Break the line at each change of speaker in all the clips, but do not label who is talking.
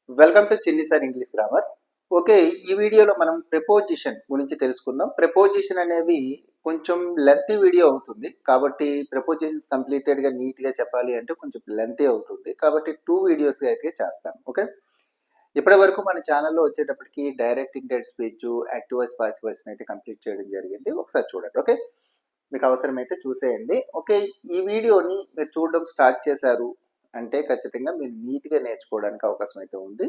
Welcome to చిన్ని sir English grammar. Okay, ఈ వీడియోలో మనం ప్రిపోజిషన్ గురించి తెలుసుకుందాం. ప్రిపోజిషన్ అనేవి కొంచెం లెంతీ వీడియో అవుతుంది, కాబట్టి ప్రిపోజిషన్స్ కంప్లీటెడ్గా నీట్గా చెప్పాలి అంటే కొంచెం లెంతీ అవుతుంది, కాబట్టి 2 వీడియోస్గా అయితే చేస్తాను. ఓకే, ఇప్పటి వరకు మన ఛానల్లో వచ్చేటప్పటికి డైరెక్ట్ ఇంటెడ్ speech, active voice, passive voice అయితే కంప్లీట్ చేయడం జరిగింది. ఒకసారి చూడండి. ఓకే, మీకు అవసరమైతే చూసేయండి. ఓకే, ఈ వీడియోని మీరు చూడడం స్టార్ట్ చేశారు అంటే ఖచ్చితంగా మీరు నీట్గా నేర్చుకోవడానికి అవకాశం అయితే ఉంది.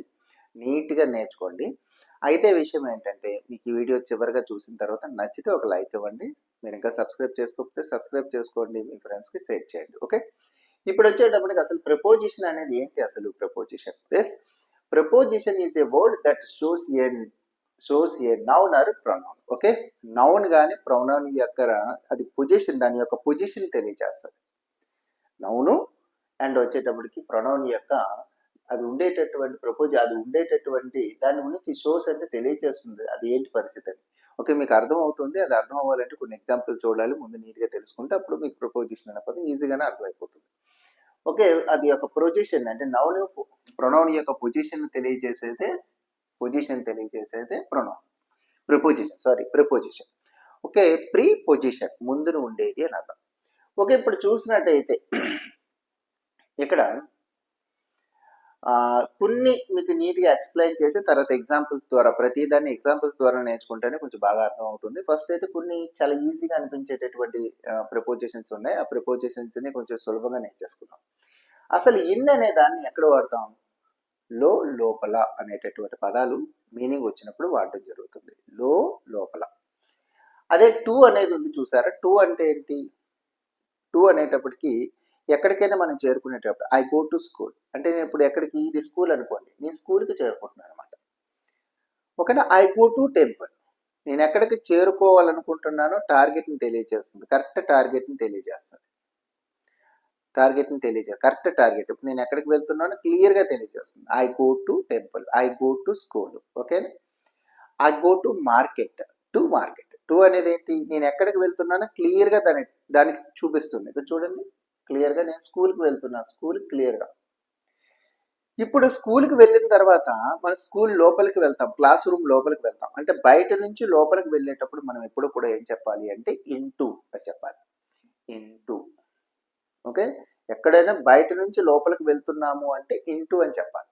నీట్గా నేర్చుకోండి. అయితే విషయం ఏంటంటే, మీకు ఈ వీడియో చివరిగా చూసిన తర్వాత నచ్చితే ఒక లైక్ ఇవ్వండి. మీరు ఇంకా సబ్స్క్రైబ్ చేసుకోకపోతే సబ్స్క్రైబ్ చేసుకోండి, మీ ఫ్రెండ్స్కి షేర్ చేయండి. ఓకే, ఇప్పుడు వచ్చేటప్పటికి అసలు ప్రపోజిషన్ అనేది ఏంటి? అసలు preposition preposition is a word that shows a noun or pronoun. Okay, noun కానీ ప్రొనౌన్ యొక్క అది పొజిషన్, దాని యొక్క పొజిషన్ తెలియజేస్తుంది. నౌను అండ్ వచ్చేటప్పటికి ప్రొనౌన్ యొక్క అది ఉండేటటువంటి దాని గురించి షోస్ అంటే తెలియజేస్తుంది అది ఏంటి పరిస్థితి అని. ఓకే, మీకు అర్థం అవుతుంది. అది అర్థం అవ్వాలంటే కొన్ని ఎగ్జాంపుల్ చూడాలి, ముందు నీట్గా తెలుసుకుంటే అప్పుడు మీకు ప్రపోజిషన్ అనే పదం ఈజీగానే అర్థమైపోతుంది. ఓకే, అది యొక్క పొజిషన్ అంటే నౌన్ ప్రొనౌన్ యొక్క పొజిషన్ తెలియజేసేదే pronoun. Preposition. Okay, pre position ముందున ఉండేది అని అర్థం. ఓకే, ఇప్పుడు చూసినట్టయితే ఇక్కడ కొన్ని మీకు నీట్గా ఎక్స్ప్లెయిన్ చేసి తర్వాత ఎగ్జాంపుల్స్ ద్వారా, ప్రతిదాన్ని ఎగ్జాంపుల్స్ ద్వారా నేర్చుకుంటేనే కొంచెం బాగా అర్థం అవుతుంది. ఫస్ట్ అయితే కొన్ని చాలా ఈజీగా అనిపించేటటువంటి ప్రిపోజిషన్స్ ఉన్నాయి. ఆ ప్రిపోజిషన్స్ని కొంచెం సులభంగా నేర్చేసుకుందాం. అసలు ఇన్ అనే దాన్ని ఎక్కడ వాడతాం? లోపల అనేటటువంటి పదాలు మీనింగ్ వచ్చినప్పుడు వాడడం జరుగుతుంది. లోపల. అదే టు అనేది ఉంది, చూసారా? టు అంటే ఏంటి? టు అనేటప్పటికి ఎక్కడికైనా మనం చేరుకునేటప్పుడు ఐ గో టు స్కూల్ అంటే నేను ఇప్పుడు ఎక్కడికి, ఇది స్కూల్ అనుకోండి, నేను స్కూల్కి చేరుకుంటున్నాను అనమాట. ఓకేనా? ఐ గో టు టెంపుల్, నేను ఎక్కడికి చేరుకోవాలనుకుంటున్నానో టార్గెట్ని తెలియజేస్తుంది, కరెక్ట్ టార్గెట్ని తెలియజేస్తుంది. కరెక్ట్ టార్గెట్ ఇప్పుడు నేను ఎక్కడికి వెళ్తున్నానో క్లియర్గా తెలియజేస్తుంది. I go to temple, I go to school. ఓకేనా? I go to market. To అనేది ఏంటి? నేను ఎక్కడికి వెళ్తున్నానో క్లియర్గా దానికి చూపిస్తుంది. ఇక్కడ చూడండి, క్లియర్గా నేను స్కూల్కి వెళ్తున్నాను, స్కూల్ క్లియర్గా. ఇప్పుడు స్కూల్కి వెళ్ళిన తర్వాత మన స్కూల్ లోపలికి వెళ్తాం, క్లాస్ రూమ్ లోపలికి వెళ్తాం. అంటే బయట నుంచి లోపలికి వెళ్ళేటప్పుడు మనం ఎప్పుడు కూడా ఏం చెప్పాలి అంటే ఇంటూ అని చెప్పాలి. ఇంటూ. ఓకే, ఎక్కడైనా బయట నుంచి లోపలికి వెళ్తున్నాము అంటే ఇంటూ అని చెప్పాలి.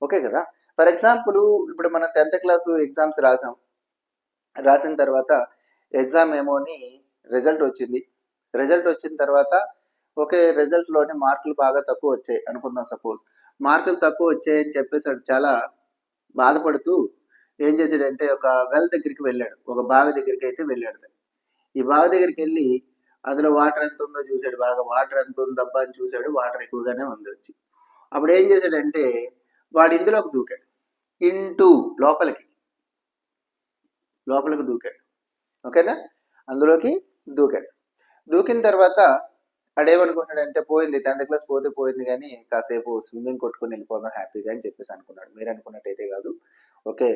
ఓకే కదా? ఫర్ ఎగ్జాంపుల్ ఇప్పుడు మనం 10th క్లాస్ ఎగ్జామ్స్ రాసిన తర్వాత ఎగ్జామ్ ఏమోని రిజల్ట్ వచ్చిన తర్వాత ఓకే, రిజల్ట్లోనే మార్కులు బాగా తక్కువ వచ్చాయి అనుకుందాం. సపోజ్ మార్కులు తక్కువ వచ్చాయని చెప్పేసి చాలా బాధపడుతూ ఏం చేశాడంటే ఒక వెల్ దగ్గరికి వెళ్ళాడు, ఒక బావి దగ్గరికి అయితే వెళ్ళాడు. ఈ బావి దగ్గరికి వెళ్ళి అందులో వాటర్ ఎంత ఉందో చూశాడు, బాగా వాటర్ ఎంత ఉందబ్బా అని చూశాడు, వాటర్ ఎక్కువగానే ఉంది వచ్చి. అప్పుడు ఏం చేశాడంటే వాడు ఇందులోకి దూకాడు, ఇంటూ లోపలికి దూకాడు. ఓకేనా? అందులోకి దూకిన తర్వాత ఆడేమనుకుంటాడంటే పోయింది, 10th క్లాస్ పోతే పోయింది, కానీ కాసేపు స్విమ్మింగ్ కొట్టుకుని వెళ్ళిపోదాం హ్యాపీగా అని చెప్పేసి అనుకున్నాడు. మీరు అనుకున్నట్టయితే కాదు. ఓకే,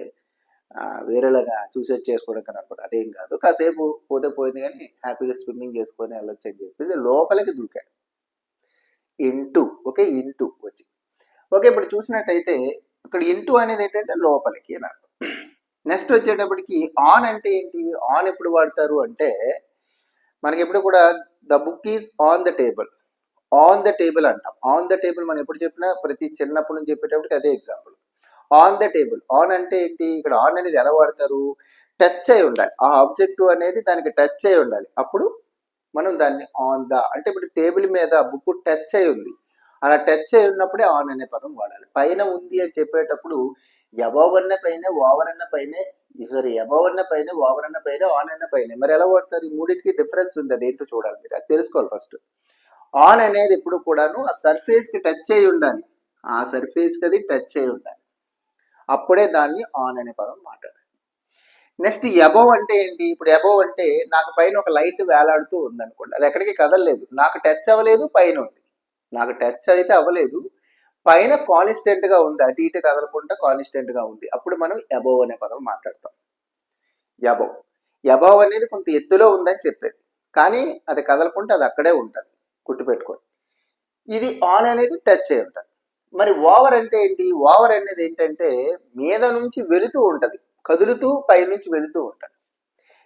వేరేలాగా సూసైడ్ చేసుకోవడం కన్నా అనుకోండి, అదేం కాదు. కాసేపు పోతే పోయింది కానీ హ్యాపీగా స్విమ్మింగ్ చేసుకొని వెళ్ళొచ్చు అని చెప్పేసి లోపలికి దూకాడు. ఇంటూ. ఓకే, ఇంటూ వచ్చి. ఓకే, ఇప్పుడు చూసినట్టయితే ఇక్కడ ఇంటూ అనేది ఏంటంటే లోపలికి అని అర్థం. నెక్స్ట్ వచ్చేటప్పటికి ఆన్ అంటే ఏంటి? ఆన్ ఎప్పుడు వాడతారు అంటే మనకి ఎప్పుడు కూడా the book is on the table అంటాం. ఆన్ ద టేబుల్ మనం ఎప్పుడు చెప్పినా ప్రతి చిన్నప్పుడు నుంచి చెప్పేటప్పటికి అదే example. On the table. On అంటే ఏంటి? ఇక్కడ ఆన్ అనేది ఎలా వాడతారు? టచ్ అయి ఉండాలి, ఆ ఆబ్జెక్టివ్ అనేది దానికి టచ్ అయి ఉండాలి, అప్పుడు మనం దాన్ని ఆన్ ద అంటే ఇప్పుడు టేబుల్ మీద బుక్ టచ్ అయి ఉంది, అలా టచ్ అయి ఉన్నప్పుడే ఆన్ అనే పదం వాడాలి. పైన ఉంది అని చెప్పేటప్పుడు అబవ్ అన్న పైన, ఓవర్ అన్న పైన, అబవ్ అన్న పైన, ఓవర్ అన్న పైన, ఆన్ అన్న పైన. మరి ఎలా వాడతారు? ఈ మూడింటికి డిఫరెన్స్ ఉంది, అదేంటో చూడాలి మీరు, అది తెలుసుకోవాలి ఫస్ట్. ఆన్ అనేది ఎప్పుడు కూడాను ఆ సర్ఫేస్కి టచ్ అయి ఉండాలి, ఆ సర్ఫేస్కి అది టచ్ అయి ఉండాలి, అప్పుడే దాన్ని ఆన్ అనే పదం మాట్లాడాలి. నెక్స్ట్ అబవ్ అంటే ఏంటి? ఇప్పుడు అబవ్ అంటే నాకు పైన ఒక లైట్ వేలాడుతూ ఉంది అనుకోండి, అది ఎక్కడికి కదలలేదు, నాకు టచ్ అవ్వలేదు, పైన ఉంది. నాకు టచ్ అయితే అవ్వలేదు, పైన కాన్స్టెంట్ గా ఉంది, అటు ఇటు కదలకుండా కాన్స్టెంట్ గా ఉంది, అప్పుడు మనం అబవ్ అనే పదం మాట్లాడతాం. అబవ్ అనేది కొంత ఎత్తులో ఉందని చెప్పేది, కానీ అది కదలకుండా అది అక్కడే ఉంటుంది, గుర్తుపెట్టుకోండి. ఇది ఆన్ అనేది టచ్ అయి ఉంటుంది. మరి ఓవర్ అంటే ఏంటి? ఓవర్ అనేది ఏంటంటే మీద నుంచి వెళుతూ ఉంటది, కదులుతూ పైనుంచి వెళుతూ ఉంటది.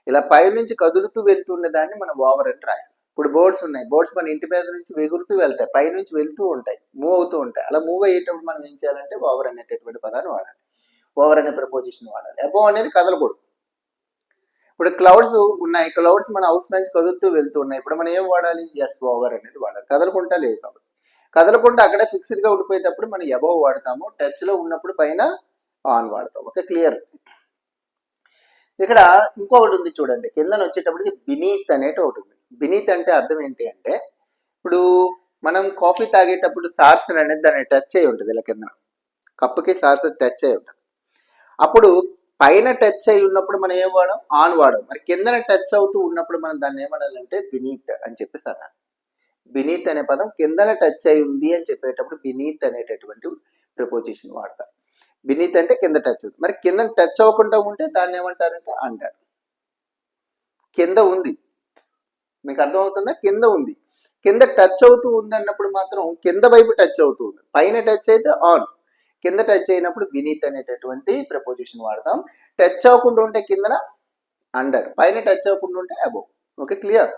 ఇలా పైనుంచి కదులుతూ వెళ్తున్న దాన్ని మనం ఓవర్ అని రాయాలి. ఇప్పుడు బోర్డ్స్ ఉన్నాయి, బోర్డ్స్ మన ఇంటి మీద నుంచి ఎగురుతూ వెళ్తాయి, పైనుంచి వెళ్తూ ఉంటాయి, మూవ్ అవుతూ ఉంటాయి. అలా మూవ్ అయ్యేటప్పుడు మనం ఏం చేయాలంటే ఓవర్ అనేటటువంటి పదాన్ని వాడాలి, ఓవర్ అనే ప్రపోజిషన్ వాడాలి. అబోవ్ అనేది కదలకూడదు. ఇప్పుడు క్లౌడ్స్ ఉన్నాయి, క్లౌడ్స్ మన హౌస్ నుంచి కదులుతూ వెళ్తూ ఉన్నాయి, ఇప్పుడు మనం ఏం వాడాలి? ఎస్, ఓవర్ అనేది వాడాలి. కదలకుండా లేవు కాబట్టి, కదలకుండా అక్కడే ఫిక్స్డ్ గా ఉండిపోయేటప్పుడు మనం అబోవ్ వాడతాము, టచ్ లో ఉన్నప్పుడు పైన ఆన్ వాడతాం. Okay, clear. ఇక్కడ ఇంకొకటి ఉంది చూడండి, కిందన వచ్చేటప్పటికి బినీత్ అనేటి ఒకటి ఉంది. బినీత్ అంటే అర్థం ఏంటి అంటే, ఇప్పుడు మనం కాఫీ తాగేటప్పుడు సార్స్ అనేది దాన్ని టచ్ అయి ఉంటుంది, ఇలా కింద కప్పుకి సార్స్ టచ్ అయి ఉంటుంది. అప్పుడు పైన టచ్ అయి ఉన్నప్పుడు మనం ఏం వాడాం? ఆన్ వాడాం. మరి కిందన టచ్ అవుతూ ఉన్నప్పుడు మనం దాన్ని ఏమనాలంటే బినీత్ అని చెప్పేసి అన్నాను. బినీత్ అనే పదం కిందన టచ్ అయి ఉంది అని చెప్పేటప్పుడు బినీత్ అనేటటువంటి ప్రిపోజిషన్ వాడతారు. బినీత్ అంటే కింద టచ్ అవుతుంది. మరి కింద టచ్ అవ్వకుండా ఉంటే దాన్ని ఏమంటారంటే అండర్. కింద ఉంది, మీకు అర్థమవుతుందా? కింద ఉంది, కింద టచ్ అవుతూ ఉంది అన్నప్పుడు మాత్రం కింద వైపు టచ్ అవుతూ ఉంది, పైన టచ్ అయితే ఆన్, కింద టచ్ అయినప్పుడు బినీత్ అనేటటువంటి ప్రపోజిషన్ వాడతాం. టచ్ అవ్వకుండా ఉంటే కిందన అండర్, పైన టచ్ అవ్వకుండా ఉంటే అబోవ్. Okay, clear.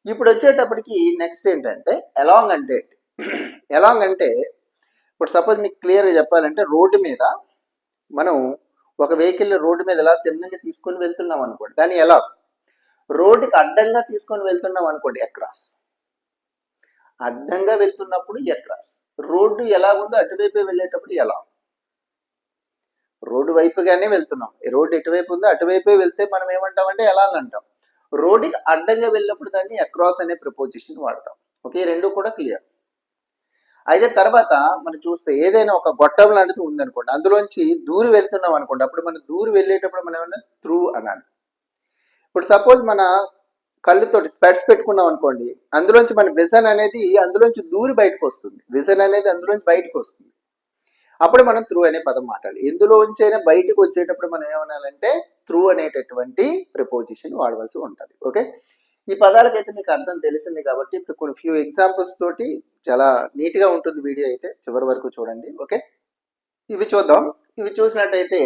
ఇప్పుడు వచ్చేటప్పటికి నెక్స్ట్ ఏంటంటే అలాంగ్ అంటే అలాంగ్ అంటే ఇప్పుడు సపోజ్ మీకు క్లియర్గా చెప్పాలంటే రోడ్డు మీద మనం ఒక వెహికల్ రోడ్డు మీద ఎలా తిన్నంగా తీసుకొని వెళ్తున్నాం అనుకోండి, దాన్ని ఎలా రోడ్డుకి అడ్డంగా తీసుకొని వెళ్తున్నాం అనుకోండి, అక్రాస్. అడ్డంగా వెళ్తున్నప్పుడు అక్రాస్, రోడ్డు ఎలా ఉందో అటువైపే వెళ్ళేటప్పుడు ఎలా, రోడ్డు వైపుగానే వెళ్తున్నాం, రోడ్డు ఎటువైపు ఉందో అటువైపే వెళ్తే మనం ఏమంటామంటే ఎలాగ అంటాం. రోడ్డుకి అడ్డంగా వెళ్ళినప్పుడు దాన్ని అక్రాస్ అనే ప్రపోజిషన్ వాడతాం. ఓకే, రెండు కూడా క్లియర్. అయితే తర్వాత మనం చూస్తే ఏదైనా ఒక గొట్టం లాంటిది ఉందనుకోండి, అందులోంచి దూరి వెళ్తున్నాం అనుకోండి, అప్పుడు మనం దూరి వెళ్ళేటప్పుడు మనం ఏమన్నా త్రూ అనాలి. ఇప్పుడు సపోజ్ మన కళ్ళుతోటి స్పెట్స్ పెట్టుకున్నాం అనుకోండి, అందులోంచి మన విజన్ అనేది అందులోంచి దూరి బయటకు వస్తుంది, విజన్ అనేది అందులోంచి బయటకు వస్తుంది, అప్పుడు మనం త్రూ అనే పదం మాట్లాడాలి. ఎందులోంచి అయినా బయటకు వచ్చేటప్పుడు మనం ఏమనాలంటే త్రూ అనేటటువంటి ప్రిపోజిషన్ వాడవలసి ఉంటుంది. ఓకే, ఈ పదాలకైతే మీకు అర్థం తెలిసింది కాబట్టి ఇప్పుడు కొన్ని ఫ్యూ ఎగ్జాంపుల్స్ తోటి చాలా నీట్గా ఉంటుంది వీడియో, అయితే చివరి వరకు చూడండి. ఓకే, ఇవి చూద్దాం. ఇవి చూసినట్టయితే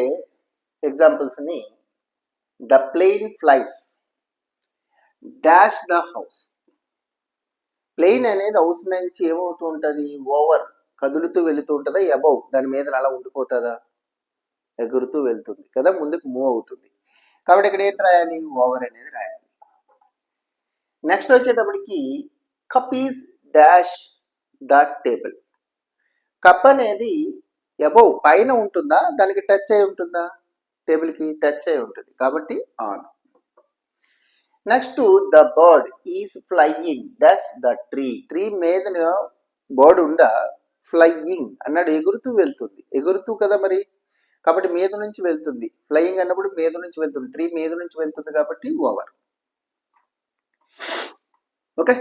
ఎగ్జాంపుల్స్ని, the plane flies dash the house. Plane అనేది హౌస్ నుంచి ఏమవుతూ ఉంటుంది? ఓవర్, కదులుతూ వెళుతూ ఉంటుందా? అబౌవ్, దాని మీద అలా ఉండిపోతుందా? ఎగురుతూ వెళ్తుంది కదా, ముందుకు మూవ్ అవుతుంది. కాబట్టి ఇక్కడ ఏంటి రాయాలి? ఓవర్ అనేది రాయాలి. నెక్స్ట్ వచ్చేటప్పటికి cup is dash the table. Cup అనేది అబౌవ్, పైన ఉంటుందా, దానికి టచ్ అయి ఉంటుందా? టేబుల్కి టచ్ అయి ఉంటుంది కాబట్టి on. Next the bird is flying dash the tree. Tree మీద బర్డ్ ఉందా? ఫ్లయింగ్ అన్నాడు, ఎగురుతూ వెళ్తుంది, ఎగురుతూ కదా మరి, కాబట్టి మీద నుంచి వెళ్తుంది. ఫ్లయింగ్ అన్నప్పుడు మీద నుంచి వెళ్తుంది, ట్రీ మీద నుంచి వెళ్తుంది కాబట్టి ఓవర్. ఓకే,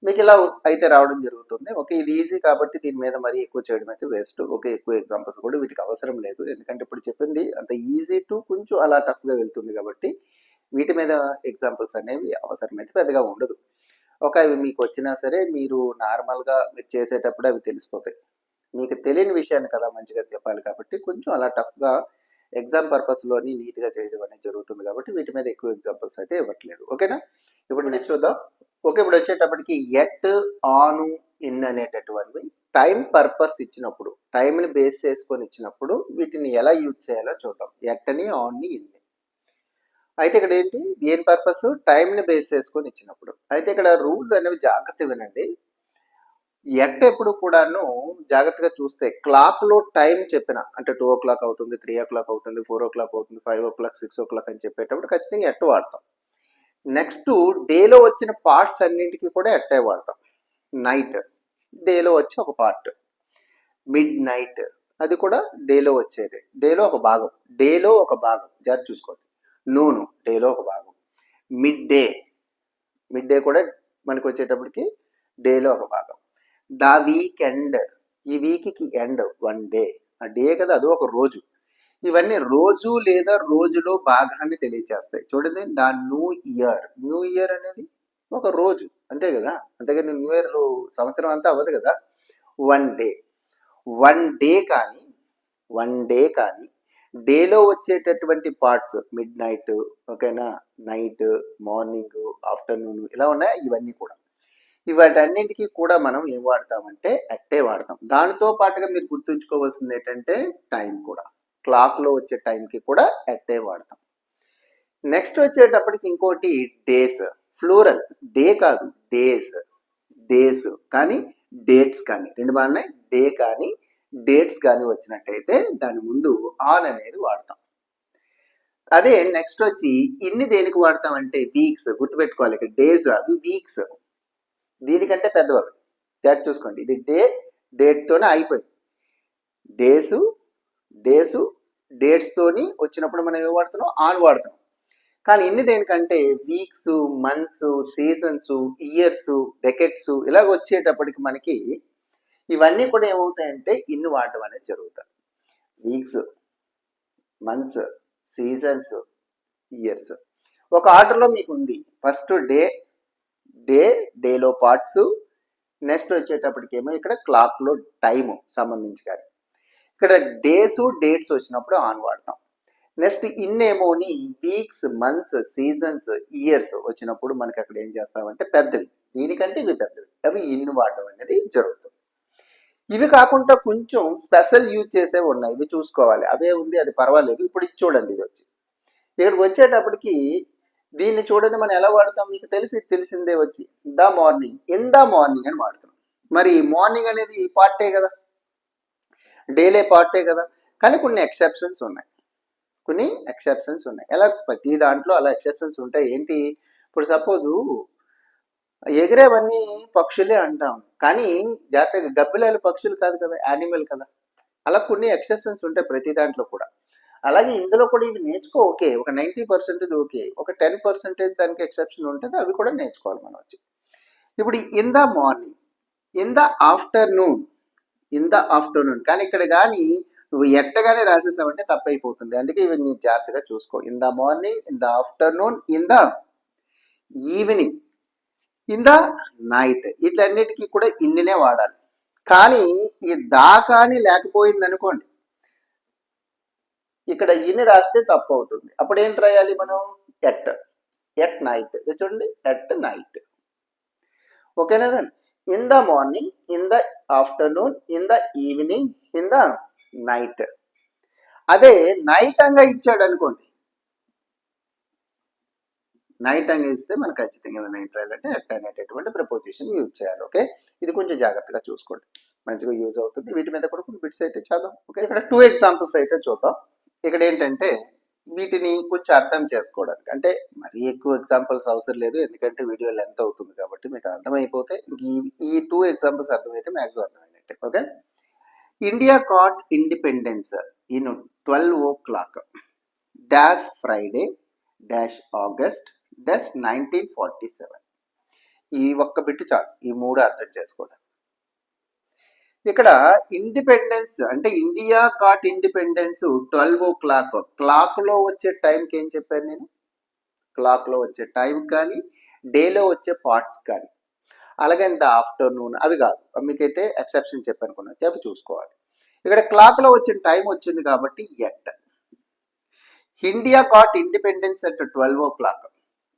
మీకు ఇలా అయితే రావడం జరుగుతుంది. ఓకే, ఇది ఈజీ కాబట్టి దీని మీద మరీ ఎక్కువ చేయడం అయితే వేస్ట్. ఓకే, ఎక్కువ ఎగ్జాంపుల్స్ కూడా వీటికి అవసరం లేదు, ఎందుకంటే ఇప్పుడు చెప్పింది అంత ఈజీ టు కొంచెం అలా టఫ్గా వెళ్తుంది కాబట్టి వీటి మీద ఎగ్జాంపుల్స్ అనేవి అవసరం అయితే పెద్దగా ఉండదు. ఒక అవి మీకు వచ్చినా సరే మీరు నార్మల్గా మీరు చేసేటప్పుడు అవి తెలిసిపోతాయి. మీకు తెలియని విషయాన్ని కదా మంచిగా చెప్పాలి కాబట్టి కొంచెం అలా టఫ్గా ఎగ్జామ్ పర్పస్లోని నీట్గా చేయడం అనేది జరుగుతుంది కాబట్టి వీటి మీద ఎక్కువ ఎగ్జాంపుల్స్ అయితే ఇవ్వట్లేదు. ఓకేనా, ఇప్పుడు నెక్స్ట్ చూద్దాం. ఓకే, ఇప్పుడు వచ్చేటప్పటికి ఎట్, ఆన్, ఇన్ అనేటటువంటివి టైం పర్పస్ ఇచ్చినప్పుడు, టైంని బేస్ చేసుకొని ఇచ్చినప్పుడు వీటిని ఎలా యూజ్ చేయాలో చూద్దాం. ఎట్ని, ఆన్ని, ఇన్ని. అయితే ఇక్కడ ఏంటి, ఏం పర్పస్? టైంని బేస్ చేసుకొని ఇచ్చినప్పుడు. అయితే ఇక్కడ రూల్స్ అనేవి జాగ్రత్త వినండి. ఎట్ ఎప్పుడు కూడాను జాగ్రత్తగా చూస్తే క్లాక్లో టైం చెప్పిన అంటే 2 o'clock అవుతుంది, 3 o'clock అవుతుంది, 4 o'clock అవుతుంది, 5 o'clock, 6 o'clock అని చెప్పేటప్పుడు ఖచ్చితంగా ఎట్ వాడతాం. నెక్స్ట్ డేలో వచ్చిన పార్ట్స్ అన్నింటికి కూడా ఎట్టే వాడతాం. నైట్ డేలో వచ్చే ఒక పార్ట్, మిడ్ నైట్ అది కూడా డేలో వచ్చేది, డేలో ఒక భాగం, డేలో ఒక భాగం జాగ్రత్త చూసుకోండి. నూను డేలో ఒక భాగం. మిడ్ డే, మిడ్ డే కూడా మనకు వచ్చేటప్పటికి డేలో ఒక భాగం. ద వీకెండ్, ఈ వీక్కి ఎండ్ 1 day, ఆ డే కదా అది ఒక రోజు. ఇవన్నీ రోజు లేదా రోజులో భాగాన్ని తెలియజేస్తాయి. చూడండి, the new year, new year అనేది ఒక రోజు అంతే కదా, అంతేగాని న్యూ ఇయర్ సంవత్సరం అంతా అవ్వదు కదా. 1 day. వన్ డే కానీ డేలో వచ్చేటటువంటి పార్ట్స్ మిడ్ నైట్, ఓకేనా, నైట్, మార్నింగ్, ఆఫ్టర్నూన్ ఇలా ఉన్నాయి. ఇవన్నీ కూడా వాటన్నింటికి కూడా మనం ఏం వాడతామంటే అట్టే వాడతాం. దానితో పాటుగా మీరు గుర్తుంచుకోవాల్సింది ఏంటంటే టైం కూడా, క్లాక్లో వచ్చే టైంకి కూడా అట్టే వాడతాం. నెక్స్ట్ వచ్చేటప్పటికి ఇంకోటి డేస్, ఫ్లూరల్, డే కాదు డేస్ కానీ డేట్స్ కానీ రెండు బాగున్నాయి. డే కానీ డేట్స్ కానీ వచ్చినట్టయితే దాని ముందు ఆన్ అనేది వాడతాం. అదే నెక్స్ట్ వచ్చి ఇన్ని దేనికి వాడతామంటే వీక్స్, గుర్తుపెట్టుకోవాలి. ఇక్కడ డేస్ అవి వీక్స్, దీనికంటే పెద్దవారు జాగ్రత్త చూసుకోండి. ఇది డేట్తోనే అయిపోయింది. డేట్స్ తోని వచ్చినప్పుడు మనం ఏం వాడుతున్నాం, ఆన్ వాడుతున్నాం. కానీ ఇన్ని దేనికంటే weeks, months, seasons, years, decades ఇలాగ వచ్చేటప్పటికి మనకి ఇవన్నీ కూడా ఏమవుతాయంటే ఇన్ని వాడటం అనేది జరుగుతుంది. వీక్స్, మంత్స్, సీజన్స్, ఇయర్స్ ఒక ఆర్డర్లో మీకు ఉంది. ఫస్ట్ డేలో పార్ట్స్, నెక్స్ట్ వచ్చేటప్పటికి ఏమో ఇక్కడ క్లాక్లో టైము సంబంధించి. కానీ ఇక్కడ డేట్స్ వచ్చినప్పుడు ఆన్ వాడతాం. నెక్స్ట్ ఇన్నేమోని వీక్స్, మంత్స్, సీజన్స్, ఇయర్స్ వచ్చినప్పుడు మనకి అక్కడ ఏం చేస్తామంటే పెద్దవి, దీనికంటే ఇవి పెద్దవి, అవి ఇన్ని వాడడం అనేది జరుగుతుంది. ఇవి కాకుండా కొంచెం స్పెషల్ యూజ్ చేసేవి ఉన్నాయి, ఇవి చూసుకోవాలి. అవే ఉంది, అది పర్వాలేదు. ఇప్పుడు ఇది చూడండి, ఇది వచ్చి ఇక్కడికి వచ్చేటప్పటికి దీన్ని చూడండి మనం ఎలా వాడతాం, మీకు తెలిసిందే. వచ్చి the morning, in the morning అని వాడతాం. మరి మార్నింగ్ అనేది పార్టే కదా, డేలే పార్టే కదా. కానీ కొన్ని ఎక్సెప్షన్స్ ఉన్నాయి. ఎలా ప్రతి దాంట్లో అలా ఎక్సెప్షన్స్ ఉంటాయి. ఏంటి, ఇప్పుడు సపోజు ఎగిరేవన్నీ పక్షులే అంటాం, కానీ జాగ్రత్తగా గబ్బిలాలు పక్షులు కాదు కదా, యానిమల్ కదా. అలా కొన్ని ఎక్సెప్షన్స్ ఉంటాయి ప్రతి దాంట్లో కూడా. అలాగే ఇందులో కూడా ఇవి నేర్చుకో, ఓకే, ఒక 90% ఓకే, ఒక 10% దానికి ఎక్సెప్షన్ ఉంటుంది, అవి కూడా నేర్చుకోవాలి మనం వచ్చి. ఇప్పుడు in the morning, in the afternoon కానీ ఇక్కడ కానీ నువ్వు ఎట్టగానే రాసేసావంటే తప్పైపోతుంది. అందుకే ఇవి నీ జాగ్రత్తగా చూసుకో. In the morning, in the afternoon, in the evening, in the night, ఇట్లన్నిటికీ కూడా ఇన్నినే వాడాలి. కానీ ఈ కానీ లేకపోయింది అనుకోండి, ఇక్కడ ఇన్ని రాస్తే తప్పు అవుతుంది. అప్పుడు ఏం రాయాలి మనం, ఎట్ నైట్. చూడండి, ఎట్ నైట్, ఓకేనా. In the morning, in the afternoon, in the evening, in the night. అదే నైట్ అంగా ఇచ్చాడు అనుకోండి, నైట్ అంగా ఇస్తే మనకు ఖచ్చితంగా నైట్ రాయాలంటే ఎట్ అనేటటువంటి ప్రపోజిషన్ యూజ్ చేయాలి. ఓకే, ఇది కొంచెం జాగ్రత్తగా చూసుకోండి, మంచిగా యూజ్ అవుతుంది. వీటి మీద కూడా కొన్ని బిట్స్ అయితే చదువు. ఓకే, ఇక్కడ 2 ఎగ్జాంపుల్స్ అయితే చూద్దాం. ఇక్కడ ఏంటంటే వీటిని కొంచెం అర్థం చేసుకోవడానికి, అంటే మరీ ఎక్కువ ఎగ్జాంపుల్స్ అవసరం లేదు, ఎందుకంటే వీడియో లెంత్ అవుతుంది కాబట్టి మీకు అర్థమైపోతే ఈ 2 ఎగ్జాంపుల్స్ అర్థమైతే మ్యాక్సిమం అర్థమైనట్టే. Okay, India got independence in 12 o'clock dash Friday dash August dash 1947. ఈ ఒక్క బిట్టు చాలు, ఈ 3 అర్థం చేసుకోవడం. ఇక్కడ ఇండిపెండెన్స్ అంటే ఇండియా గాట్ ఇండిపెండెన్స్ 12 o'clock, క్లాక్లో వచ్చే టైంకి ఏం చెప్పాను నేను, క్లాక్లో వచ్చే టైం కానీ డేలో వచ్చే పార్ట్స్ కానీ, అలాగే ద ఆఫ్టర్నూన్ అవి కాదు, మీకైతే ఎక్సెప్షన్ చెప్పనుకున్నా, చెప్పి చూసుకోవాలి. ఇక్కడ క్లాక్లో వచ్చిన టైం వచ్చింది కాబట్టి at. India got independence at 12 o'clock.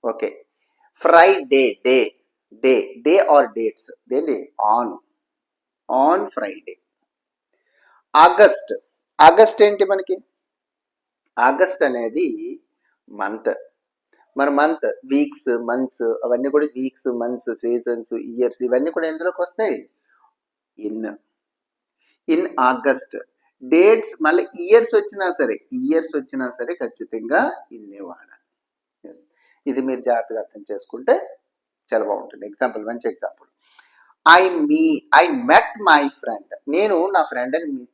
Okay, Friday, day or dates, దేని ఆన్ ఫ్రైడే. ఆగస్ట్ ఏంటి మనకి, ఆగస్ట్ అనేది మంత్. మన మంత్, వీక్స్, మంత్స్ అవన్నీ కూడా వీక్స్, మంత్స్, సీజన్స్, ఇయర్స్ ఇవన్నీ కూడా ఎందులోకి వస్తాయి, ఇన్ ఆగస్ట్. డేట్స్ మళ్ళీ ఇయర్స్ వచ్చినా సరే ఖచ్చితంగా ఇన్నే వాడాలి. ఎస్, ఇది మీరు జాగ్రత్తగా అర్థం చేసుకుంటే చాలా బాగుంటుంది. ఎగ్జాంపుల్, మంచి example. I met my friend, నేను నా ఫ్రెండ్ని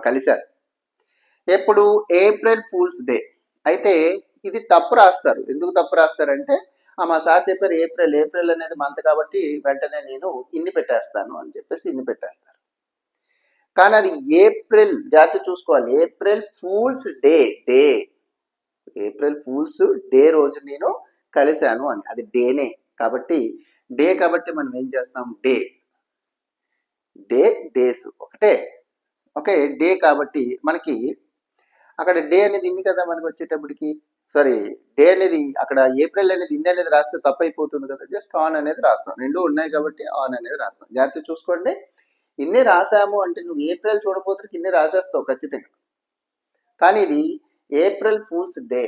కలిశాను. ఎప్పుడు, ఏప్రిల్ ఫూల్స్ డే. అయితే ఇది తప్పు రాస్తారు. ఎందుకు తప్పు రాస్తారంటే మా సార్ చెప్పారు ఏప్రిల్ అనేది మంత్ కాబట్టి వెంటనే నేను ఇన్ని పెట్టేస్తాను అని చెప్పేసి ఇన్ని పెట్టేస్తారు. కానీ అది ఏప్రిల్, జాగ్రత్త చూసుకోవాలి, April fools day, April fools day రోజు నేను కలిశాను అని, అది డేనే కాబట్టి మనం ఏం చేస్తాం, డేస్ ఒకటే. ఓకే, డే కాబట్టి మనకి అక్కడ డే అనేది ఇన్ని కదా మనకి వచ్చేటప్పటికి. సారీ, డే అనేది అక్కడ ఏప్రిల్ అనేది ఇన్ని అనేది రాస్తే తప్పు అయిపోతుంది కదా. జస్ట్ ఆన్ అనేది రాస్తాం, రెండు ఉన్నాయి కాబట్టి ఆన్ అనేది రాస్తాం. జాగ్రత్త చూసుకోండి. ఇన్ని రాసాము అంటే నువ్వు ఏప్రిల్ చూడపోతే ఇన్ని రాసేస్తావు ఖచ్చితంగా. కానీ ఇది ఏప్రిల్ ఫూల్స్ డే,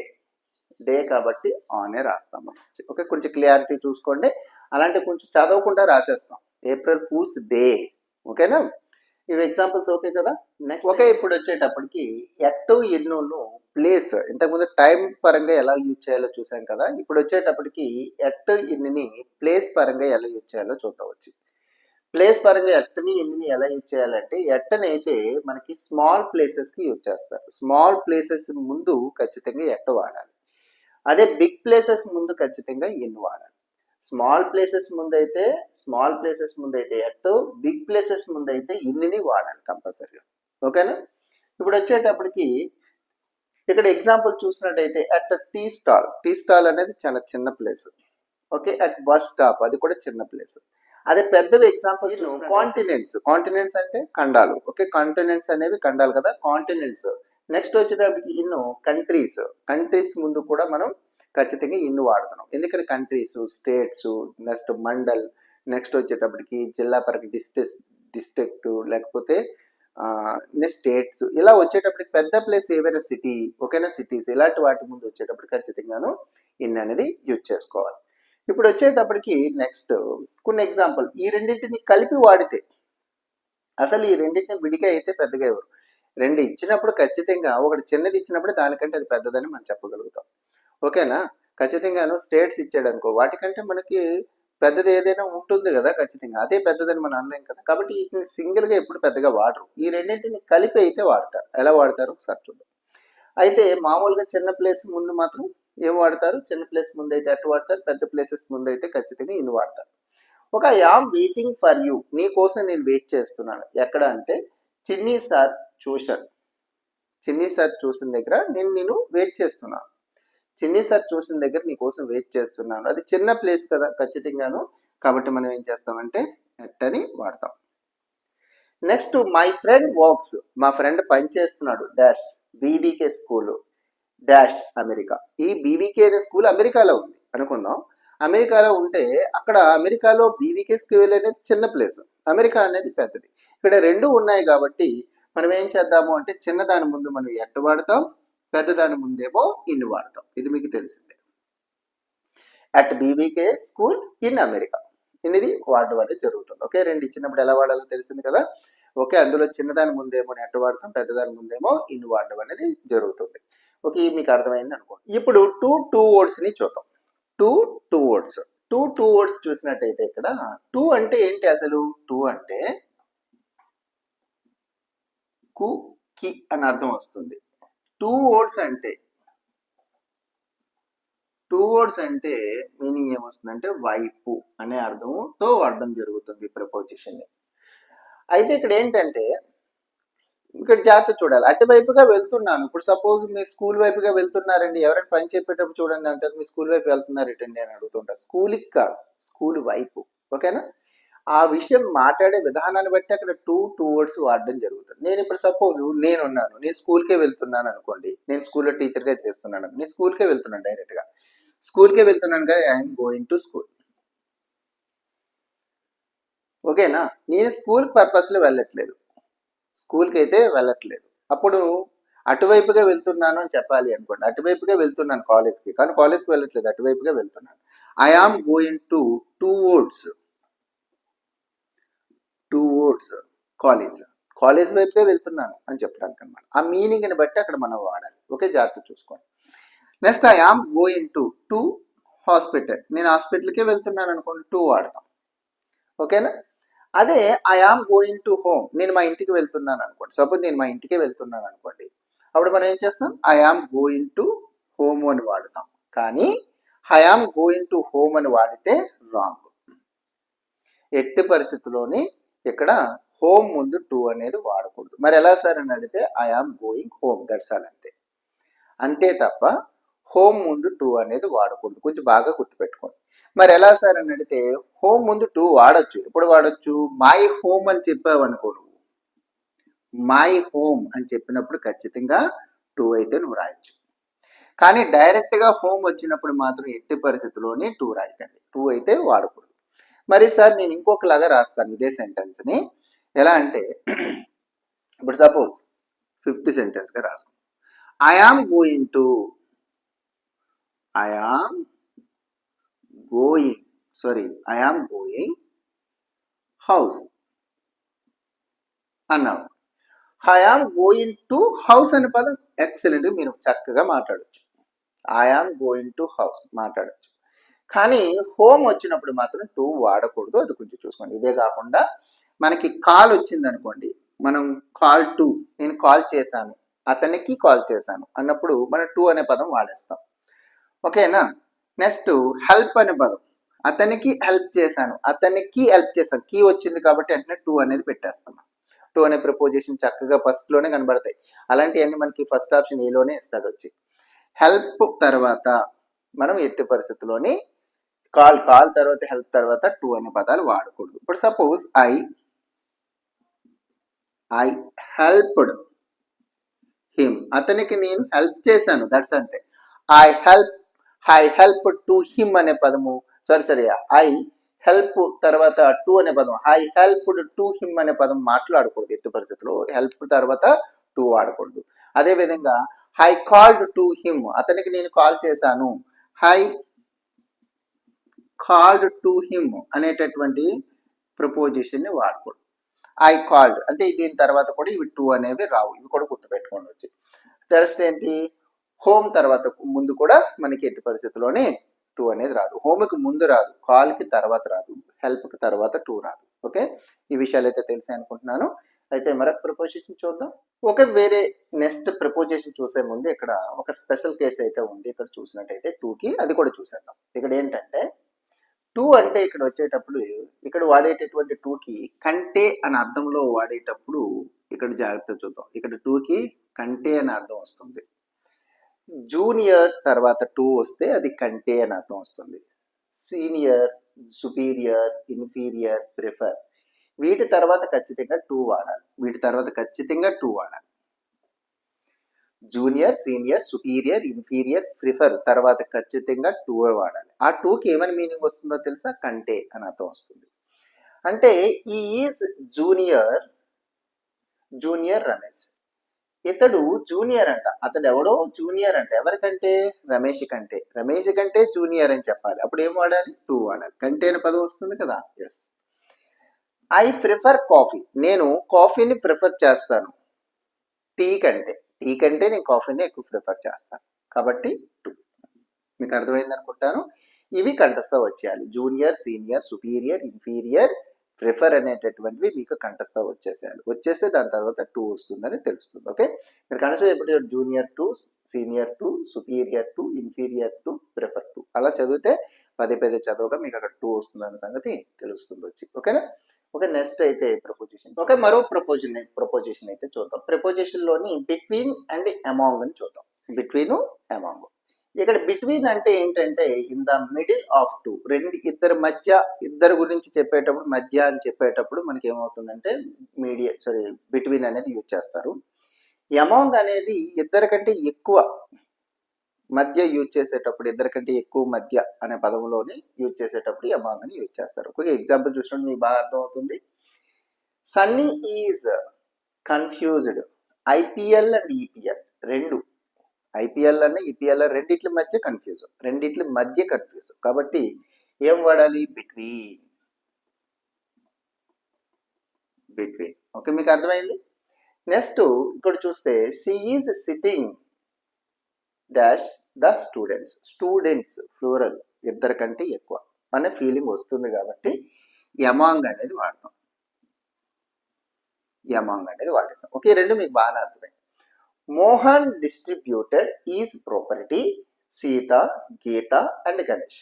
డే కాబట్టి ఆనే రాస్తాం మనం. ఓకే, కొంచెం క్లియారిటీ చూసుకోండి. అలాంటి కొంచెం చదవకుండా రాసేస్తాం ఏప్రిల్ ఫూల్స్ డే. ఓకేనా, ఇవి ఎగ్జాంపుల్స్ ఓకే కదా. నెక్స్ట్ ఓకే, ఇప్పుడు వచ్చేటప్పటికి ఎట్ ఎన్నును ప్లేస్ ఇంతకుముందు టైం పరంగా ఎలా యూజ్ చేయాలో చూసాం కదా. ఇప్పుడు వచ్చేటప్పటికి ఎట్ ఎన్ని ప్లేస్ పరంగా ఎలా యూజ్ చేయాలో చూద్దాం. ప్లేస్ పరంగా ఎట్టని ఎన్ని ఎలా యూజ్ చేయాలంటే ఎట్టని అయితే మనకి స్మాల్ ప్లేసెస్కి యూజ్ చేస్తారు. స్మాల్ ప్లేసెస్ ముందు ఖచ్చితంగా ఎట్ట వాడాలి. అదే బిగ్ ప్లేసెస్ ముందు ఖచ్చితంగా ఎన్ని వాడాలి. స్మాల్ ప్లేసెస్ ముందైతే ఎట్టు, బిగ్ ప్లేసెస్ ముందైతే ఇన్నిని వాడాలి కంపల్సరీగా. ఓకేనా, ఇప్పుడు వచ్చేటప్పటికి ఇక్కడ ఎగ్జాంపుల్ చూసినట్టయితే అట్ టీ స్టాల్ అనేది చాలా చిన్న place. Okay, at bus stop అది కూడా చిన్న ప్లేస్. అదే పెద్దవి ఎగ్జాంపుల్ కాంటినెంట్స్ అంటే ఖండాలు. ఓకే, కాంటినెంట్స్ అనేవి ఖండాలు కదా, కాంటినెంట్స్. నెక్స్ట్ వచ్చేటప్పటికి ఇన్ను కంట్రీస్ ముందు కూడా మనం ఖచ్చితంగా ఇన్ను వాడుతున్నాం. ఎందుకంటే countries, states, next mandal, next వచ్చేటప్పటికి జిల్లా పరంగా డిస్ట్రిక్ట్, లేకపోతే స్టేట్స్, ఇలా వచ్చేటప్పటికి పెద్ద ప్లేస్ ఏవైనా సిటీ, ఓకేనా, సిటీస్, ఇలాంటి వాటి ముందు వచ్చేటప్పటికి ఖచ్చితంగాను ఇన్ అనేది యూజ్ చేసుకోవాలి. ఇప్పుడు వచ్చేటప్పటికి నెక్స్ట్ కొన్ని ఎగ్జాంపుల్, ఈ రెండింటిని కలిపి వాడితే, అసలు ఈ రెండింటిని విడిగా అయితే పెద్దగా ఎవరు, రెండు ఇచ్చినప్పుడు ఖచ్చితంగా ఒకటి చిన్నది ఇచ్చినప్పుడు దానికంటే అది పెద్దదని మనం చెప్పగలుగుతాం. ఓకేనా, ఖచ్చితంగాను స్టేట్స్ ఇచ్చాడు అనుకో, వాటికంటే మనకి పెద్దది ఏదైనా ఉంటుంది కదా ఖచ్చితంగా, అదే పెద్దదని మనం అనలేం కదా. కాబట్టి వీటిని సింగిల్గా ఎప్పుడు పెద్దగా వాడరు, ఈ రెండింటిని కలిపి అయితే వాడతారు. ఎలా వాడతారు ఒకసారి చూద్దాం. అయితే మామూలుగా చిన్న ప్లేస్ ముందు మాత్రం ఏం వాడతారు, చిన్న ప్లేస్ ముందు అయితే అటు వాడతారు, పెద్ద ప్లేసెస్ ముందు అయితే ఖచ్చితంగా ఇన్ని వాడతారు. ఒక యామ్ వెయిటింగ్ ఫర్ యూ, నీ కోసం నేను వెయిట్ చేస్తున్నాను. ఎక్కడ అంటే చిన్ని సార్ చూసిన దగ్గర నేను వెయిట్ చేస్తున్నాను. చిన్ని సార్ చూసిన దగ్గర నీ కోసం వెయిట్ చేస్తున్నాను, అది చిన్న ప్లేస్ కదా ఖచ్చితంగాను. కాబట్టి మనం ఏం చేస్తామంటే ఎట్ అని వాడతాం. నెక్స్ట్ మై ఫ్రెండ్ వర్క్స్, మా ఫ్రెండ్ పనిచేస్తున్నాడు dash BBK school dash America. ఈ బీబీకే అనే స్కూల్ అమెరికాలో ఉంది అనుకుందాం. అమెరికాలో ఉంటే అక్కడ అమెరికాలో బీబీకే స్కూల్ అనేది చిన్న ప్లేస్, అమెరికా అనేది పెద్దది. ఇక్కడ రెండు ఉన్నాయి కాబట్టి మనం ఏం చేద్దాము అంటే చిన్నదాని ముందు మనం ఎట్ వాడతాం, పెద్దదాని ముందేమో ఇన్ వాడతాం. ఇది మీకు తెలిసిందే. At BBK school in America, ఇది వాడడం అనేది జరుగుతుంది. ఓకే, రెండు ఇచ్చినప్పుడు ఎలా వాడాలో తెలిసింది కదా. ఓకే, అందులో చిన్నదాని ముందేమో నెట్ వాడతాం, పెద్దదాని ముందేమో ఇన్ వాడడం అనేది జరుగుతుంది. ఓకే, మీకు అర్థమైంది అనుకోండి. ఇప్పుడు టూ వర్డ్స్ ని చూద్దాం. టూ వర్డ్స్ చూసినట్టయితే ఇక్కడ టూ అంటే ఏంటి అసలు, టూ అంటే కు కి అని అర్థం వస్తుంది. టూ వర్డ్స్ అంటే మీనింగ్ ఏమొస్తుందంటే వైపు అనే అర్థంతో వాడడం జరుగుతుంది ప్రపోజిషన్. అయితే ఇక్కడ ఏంటంటే ఇక్కడ జాగ్రత్త చూడాలి. అటువైపుగా వెళ్తున్నాను, ఇప్పుడు సపోజ్ మీరు స్కూల్ వైపుగా వెళ్తున్నారండి, ఎవరైనా పని చెప్పేటప్పుడు చూడండి అంటారు మీ స్కూల్ వైపు వెళ్తున్నారు ఎటండి అని అడుగుతుంటారు. స్కూల్కి కాదు, స్కూల్ వైపు. ఓకేనా, ఆ విషయం మాట్లాడే విధానాన్ని బట్టి అక్కడ టూ వర్డ్స్ వాడడం జరుగుతుంది. నేను ఇప్పుడు సపోజ్ నేను స్కూల్కే వెళ్తున్నాను అనుకోండి, నేను స్కూల్లో టీచర్గా చేస్తున్నాను, నేను స్కూల్కే వెళ్తున్నాను, డైరెక్ట్గా స్కూల్కే వెళ్తున్నాను కదా, ఐఎమ్ గోయింగ్ టు స్కూల్. ఓకేనా, నేను స్కూల్ పర్పస్లో వెళ్ళట్లేదు, స్కూల్కి అయితే వెళ్ళట్లేదు. అప్పుడు అటువైపుగా వెళ్తున్నాను అని చెప్పాలి అనుకోండి, అటువైపుగా వెళ్తున్నాను కాలేజ్కి, కానీ కాలేజ్కి వెళ్ళట్లేదు, అటువైపుగా వెళ్తున్నాను. I am going to towards college వైపుగా వెళ్తున్నాను అని చెప్పడానికి అనమాట. ఆ మీనింగ్ని బట్టి అక్కడ మనం వాడాలి. ఓకే, జాగ్రత్త చూసుకోండి. Next I am going to hospital, నేను హాస్పిటల్కే వెళ్తున్నాను అనుకోండి, టూ వాడతాం. ఓకేనా, అదే I am going to home, నేను మా ఇంటికి వెళ్తున్నాను అనుకోండి, సపోజ్ నేను మా ఇంటికే వెళ్తున్నాను అనుకోండి, అప్పుడు మనం ఏం చేస్తాం, I am going to home అని వాడతాం. కానీ I am going to home అని వాడితే రాంగ్. ఎట్టి పరిస్థితుల్లోని ఇక్కడ హోమ్ ముందు టూ అనేది వాడకూడదు. మరి ఎలా సార్ అని అడిగితే I am going home, that's all, అంతే తప్ప హోమ్ ముందు టూ అనేది వాడకూడదు. కొంచెం బాగా గుర్తుపెట్టుకోండి. మరి ఎలా సార్ అని అడిగితే హోమ్ ముందు టూ వాడచ్చు. ఎప్పుడు వాడచ్చు, మై హోమ్ అని చెప్పావు అనుకో, మై హోమ్ అని చెప్పినప్పుడు ఖచ్చితంగా టు అయితే నువ్వు రాయొచ్చు. కానీ డైరెక్ట్గా హోమ్ వచ్చినప్పుడు మాత్రం ఎట్టి పరిస్థితుల్లోనే టు రాయకండి, టు అయితే వాడకూడదు. మరి సార్ నేను ఇంకొకలాగా రాస్తాను ఇదే సెంటెన్స్ని. ఎలా అంటే ఇప్పుడు సపోజ్ 5th సెంటెన్స్గా రాసుకో. I am going to house అన్నాడు. I am going to house అనే పదం ఎక్సలెంట్, మీరు చక్కగా మాట్లాడచ్చు. I am going to house మాట్లాడచ్చు. కానీ హోమ్ వచ్చినప్పుడు మాత్రం టు వాడకూడదు, అది కొంచెం చూసుకోండి. ఇదే కాకుండా మనకి కాల్ వచ్చింది అనుకోండి, మనం కాల్ టు, నేను కాల్ చేశాను, అతనికి కాల్ చేశాను అన్నప్పుడు మనం టు అనే పదం వాడేస్తాం. ఓకేనా? నెక్స్ట్ హెల్ప్ అనే పదం, అతనికి హెల్ప్ చేశాను, కీ వచ్చింది కాబట్టి వెంటనే టు అనేది పెట్టేస్తాం. టు అనే ప్రపోజిషన్ చక్కగా ఫస్ట్లోనే కనబడతాయి. అలాంటివన్నీ మనకి ఫస్ట్ ఆప్షన్ ఏలోనే ఇస్తాడు వచ్చి. హెల్ప్ తర్వాత మనం ఎట్టి పరిస్థితుల్లోని కాల్ తర్వాత హెల్ప్ తర్వాత టు అనే పదాలు వాడకూడదు. ఇప్పుడు సపోజ్ ఐ హెల్ప్డ్ హిమ్, అతనికి నేను హెల్ప్ చేశాను, దట్స్ అంతే. ఐ హెల్ప్ టు హిమ్ అనే పదము ఐ హెల్ప్ తర్వాత టు అనే పదం, ఐ హెల్ప్డ్ టు హిమ్ అనే పదం మాట్లాడకూడదు ఎట్టి పరిస్థితుల్లో. హెల్ప్ తర్వాత టు వాడకూడదు. అదేవిధంగా ఐ కాల్డ్ టు హిమ్, అతనికి నేను కాల్ చేశాను, ఐ కాల్డ్ టు హిమ్ అనేటటువంటి ప్రపోజిషన్ని వాడకూడదు. ఐ కాల్డ్ అంటే దీని తర్వాత కూడా ఇవి టు అనేవి రావు, ఇవి కూడా గుర్తుపెట్టుకోండి వచ్చి. నెక్స్ట్ ఏంటి, హోమ్ తర్వాత ముందు కూడా మనకి ఎట్టి పరిస్థితుల్లోనే టు అనేది రాదు. హోమ్కి ముందు రాదు, కాల్కి తర్వాత రాదు, హెల్ప్కి తర్వాత టు రాదు. ఓకే, ఈ విషయాలు అయితే తెలిసి అనుకుంటున్నాను. అయితే మరొక ప్రపోజిషన్ చూద్దాం. వేరే నెక్స్ట్ ప్రపోజిషన్ చూసే ముందు ఇక్కడ ఒక స్పెషల్ కేసు అయితే ఉంది. ఇక్కడ చూసినట్టయితే టూకి, అది కూడా చూసేద్దాం. ఇక్కడ ఏంటంటే టు అంటే ఇక్కడ వచ్చేటప్పుడు ఇక్కడ వాడేటటువంటి టూకి కంటే అని అర్థంలో వాడేటప్పుడు ఇక్కడ జాగ్రత్త చూద్దాం. ఇక్కడ టూకి కంటే అని అర్థం వస్తుంది. జూనియర్ తర్వాత టు వస్తే అది కంటే అని అర్థం వస్తుంది. సీనియర్, సుపీరియర్, ఇన్ఫీరియర్, ప్రిఫర్, వీటి తర్వాత ఖచ్చితంగా టు వాడాలి. Junior, senior, superior, inferior, prefer తర్వాత ఖచ్చితంగా టు వాడాలి. ఆ టూకి ఏమని మీనింగ్ వస్తుందో తెలుసా? కంటే అని అర్థం వస్తుంది. అంటే ఈ ఈజ్ జూనియర్ రమేష్, ఇతడు జూనియర్ అంట, అతడు ఎవడో జూనియర్ అంట, ఎవరికంటే? రమేష్ కంటే జూనియర్ అని చెప్పాలి. అప్పుడు ఏం వాడాలి? టు వాడాలి. కంటే అనే పదం వస్తుంది కదా. ఎస్. ఐ ప్రిఫర్ కాఫీ, నేను కాఫీని ప్రిఫర్ చేస్తాను టీ కంటే నేను కాఫీని ఎక్కువ ప్రిఫర్ చేస్తాను, కాబట్టి టు. మీకు అర్థమైంది అనుకుంటాను. ఇవి కంఠస్థ వచ్చేయాలి. Junior, senior, superior, inferior, prefer అనేటటువంటివి మీకు కంఠస్థ వచ్చేసేయాలి. వచ్చేస్తే దాని తర్వాత టు వస్తుందని తెలుస్తుంది. ఓకే, మీరు కంఠస్థ ఎప్పుడు junior to, senior to, superior to, inferior to, prefer to అలా చదివితే పదే చదవగా మీకు అక్కడ టు వస్తుందన్న సంగతి తెలుస్తుంది వచ్చి. ఓకేనా? ఓకే, నెక్స్ట్ అయితే ప్రపోజిషన్. ఓకే, మరో ప్రపోజిషన్ అయితే చూద్దాం. ప్రపోజిషన్ లోని బిట్వీన్ అండ్ అమాంగ్ అని చూద్దాం. Between, among. ఇక్కడ బిట్వీన్ అంటే ఏంటంటే in the middle of two, ఇద్దరు గురించి చెప్పేటప్పుడు, మధ్య అని చెప్పేటప్పుడు మనకి ఏమవుతుందంటే బిట్వీన్ అనేది యూజ్ చేస్తారు. అమాంగ్ అనేది ఇద్దరికంటే ఎక్కువ మధ్య యూజ్ చేసేటప్పుడు, ఇద్దరికంటే ఎక్కువ మధ్య అనే పదంలోని యూజ్ చేసేటప్పుడు అమాంగ్ అని యూజ్ చేస్తారు. ఒక ఎగ్జాంపుల్ చూసినప్పుడు మీకు బాగా అర్థమవుతుంది. Sunny is confused, IPL and EPL రెండు, ఐపీఎల్ అన్న ఈపీఎల్ రెండిట్ల మధ్య కన్ఫ్యూజ్, కాబట్టి ఏం వాడాలి? బిట్వీన్. ఓకే, మీకు అర్థమైంది. నెక్స్ట్ ఇక్కడ చూస్తే she is sitting dash the students plural, ఇద్దరికంటే ఎక్కువ అనే ఫీలింగ్ వస్తుంది కాబట్టి అమాంగ్ అనేది వాడతాం. ఓకే, రెండు మీకు బాగా అర్థమైంది. Mohan distributed is property Sita, Geeta and Ganesh,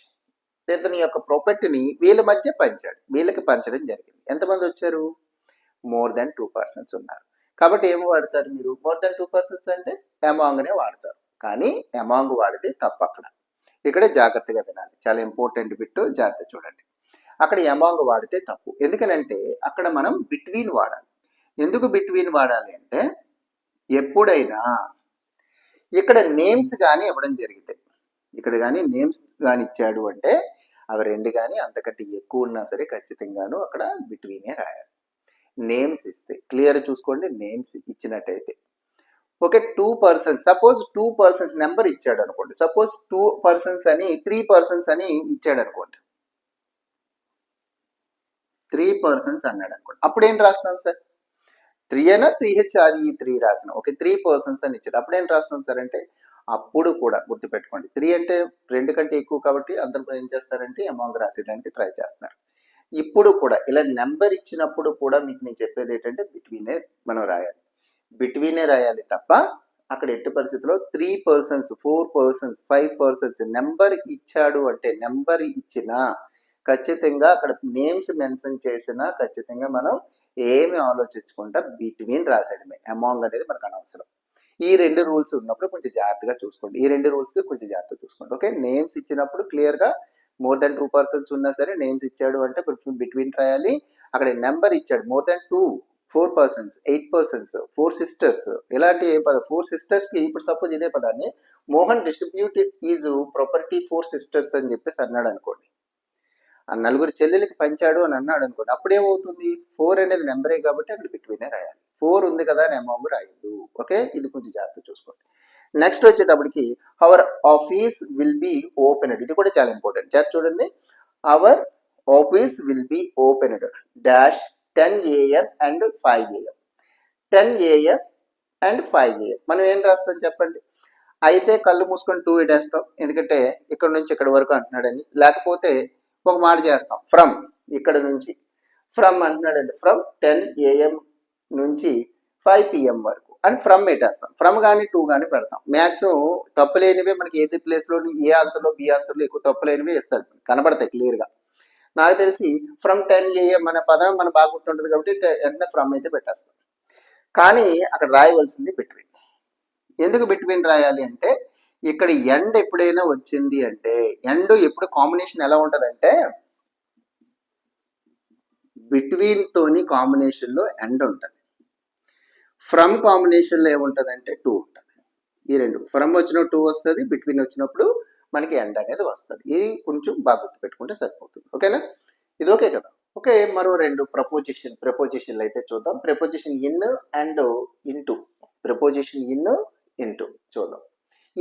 ఇతని యొక్క ప్రాపర్టీని వీళ్ళ మధ్య వీళ్ళకి పంచడం జరిగింది. ఎంతమంది వచ్చారు? మోర్ దాన్ 2 persons ఉన్నారు. కాబట్టి ఏమి వాడతారు మీరు? మోర్ దాన్ 2 persons అంటే అమాంగ్ అనే వాడతారు. కానీ అమాంగ్ వాడితే తప్పు. ఇక్కడ జాగ్రత్తగా వినాలి, చాలా ఇంపార్టెంట్ బిట్, జాగ్రత్త చూడండి. అక్కడ అమాంగ్ వాడితే తప్పు. ఎందుకనంటే అక్కడ మనం బిట్వీన్ వాడాలి. ఎందుకు బిట్వీన్ వాడాలి అంటే ఎప్పుడైనా ఇక్కడ నేమ్స్ కానీ ఇవ్వడం జరిగితే, ఇక్కడ కానీ నేమ్స్ కానీ ఇచ్చాడు అంటే అవి రెండు కానీ అంతకంటే ఎక్కువ ఉన్నా సరే ఖచ్చితంగాను అక్కడ బిట్వీనే రాయాలి. నేమ్స్ ఇస్తే క్లియర్ చూసుకోండి. నేమ్స్ ఇచ్చినట్టయితే okay, 2 persons, suppose 2 persons number ఇచ్చాడు అనుకోండి. సపోజ్ 2 పర్సన్స్ అని 3 పర్సన్స్ అని ఇచ్చాడు అనుకోండి. 3 పర్సన్స్ అన్నాడు అనుకోండి. అప్పుడు ఏం రాస్తాం సార్? 3 అయినా 3HRE3 రాసిన. ఓకే, 3 పర్సన్స్ అని ఇచ్చాడు. అప్పుడు ఏం రాస్తాం సార్ అంటే అప్పుడు కూడా గుర్తుపెట్టుకోండి, 3 అంటే 2 కంటే ఎక్కువ కాబట్టి అందరూ ఏం చేస్తారంటే అమౌంట్ రాసేయడానికి ట్రై చేస్తారు. ఇప్పుడు కూడా ఇలా నెంబర్ ఇచ్చినప్పుడు కూడా మీకు నేను చెప్పేది ఏంటంటే బిట్వీనే మనం రాయాలి. బిట్వీనే రాయాలి తప్ప అక్కడ ఎట్టి పరిస్థితుల్లో 3 పర్సన్స్, 4 పర్సన్స్, 5 పర్సన్స్ నెంబర్ ఇచ్చాడు అంటే నెంబర్ ఇచ్చినా ఖచ్చితంగా అక్కడ నేమ్స్ మెన్షన్ చేసినా ఖచ్చితంగా మనం ఏమి ఆలోచించకుండా బిట్వీన్ రాసేయడమే. అమాంగ్ అనేది మనకు అనవసరం. ఈ 2 రూల్స్ ఉన్నప్పుడు కొంచెం జాగ్రత్తగా చూసుకోండి. ఈ 2 రూల్స్కి కొంచెం జాగ్రత్తగా చూసుకోండి. ఓకే, నేమ్స్ ఇచ్చినప్పుడు క్లియర్గా మోర్ దెన్ 2 పర్సన్స్ ఉన్నా సరే నేమ్స్ ఇచ్చాడు అంటే బిట్వీన్ రాయాలి. అక్కడ నెంబర్ ఇచ్చాడు more than 2, 4 persons, 8 persons, 4 sisters, ఇలాంటి ఏ పదం 4 సిస్టర్స్కి ఇప్పుడు సపోజ్ ఇదే పదాన్ని Mohan distribute is property 4 sisters అని చెప్పేసి అన్నాడు అనుకోండి. ఆ 4 చెల్లెలకి పంచాడు అని అన్నాడు అనుకోండి. అప్పుడేమవుతుంది? 4 అనేది నెంబరే కాబట్టి అక్కడ బిట్వీనే రాయాలి. 4 ఉంది కదా అని అమౌంట్ రాయద్దు. ఓకే, ఇది కొంచెం జాగ్రత్త చూసుకోండి. నెక్స్ట్ వచ్చేటప్పటికి our office will be opened. ఇది కూడా చాలా ఇంపార్టెంట్. జాగ్రత్త చూడండి. Our office will be opened dash 10 AM and 5 AM. 10 AM and 5 AM. మనం ఏం రాస్తాం చెప్పండి? అయితే కళ్ళు మూసుకొని 2 ఇటేస్తాం, ఎందుకంటే ఇక్కడ నుంచి ఇక్కడ వరకు అంటున్నాడని. లేకపోతే ఒక మాట చేస్తాం, ఫ్రమ్, ఇక్కడ నుంచి ఫ్రమ్ అంటున్నాడండి. ఫ్రమ్ 10 AM నుంచి 5 PM వరకు అని ఫ్రమ్ పెట్టేస్తాం. ఫ్రమ్ కానీ 2 కానీ పెడతాం. మ్యాక్సిమం తప్పులేనివే మనకి ఏది ప్లేస్లో ఏ ఆన్సర్లో బి ఆన్సర్లో ఎక్కువ తప్పులేనివే ఇస్తాడు, కనబడతాయి క్లియర్గా. నాకు తెలిసి ఫ్రమ్ 10 AM అనే పదం మనకు బాగా గుర్తుంటుంది కాబట్టి వెంటనే ఫ్రమ్ అయితే పెట్టేస్తాం. కానీ అక్కడ రాయవలసింది బిట్వీన్. ఎందుకు బిట్వీన్ రాయాలి అంటే ఇక్కడ ఎండ్ ఎప్పుడైనా వచ్చింది అంటే ఎండ్ ఎప్పుడు కాంబినేషన్ ఎలా ఉంటుందంటే బిట్వీన్ తోని కాంబినేషన్లో ఎండ్ ఉంటుంది. ఫ్రమ్ కాంబినేషన్లో ఏముంటుందంటే 2 ఉంటుంది. ఈ రెండు ఫ్రమ్ వచ్చినప్పుడు 2 వస్తుంది, బిట్వీన్ వచ్చినప్పుడు మనకి ఎండ్ అనేది వస్తుంది. ఇది కొంచెం బాగా గుర్తుపెట్టుకుంటే సరిపోతుంది. ఓకేనా? ఇది ఓకే కదా? ఓకే, మరో 2 ప్రపోజిషన్లు అయితే చూద్దాం. Preposition in and into. Preposition in into చూద్దాం.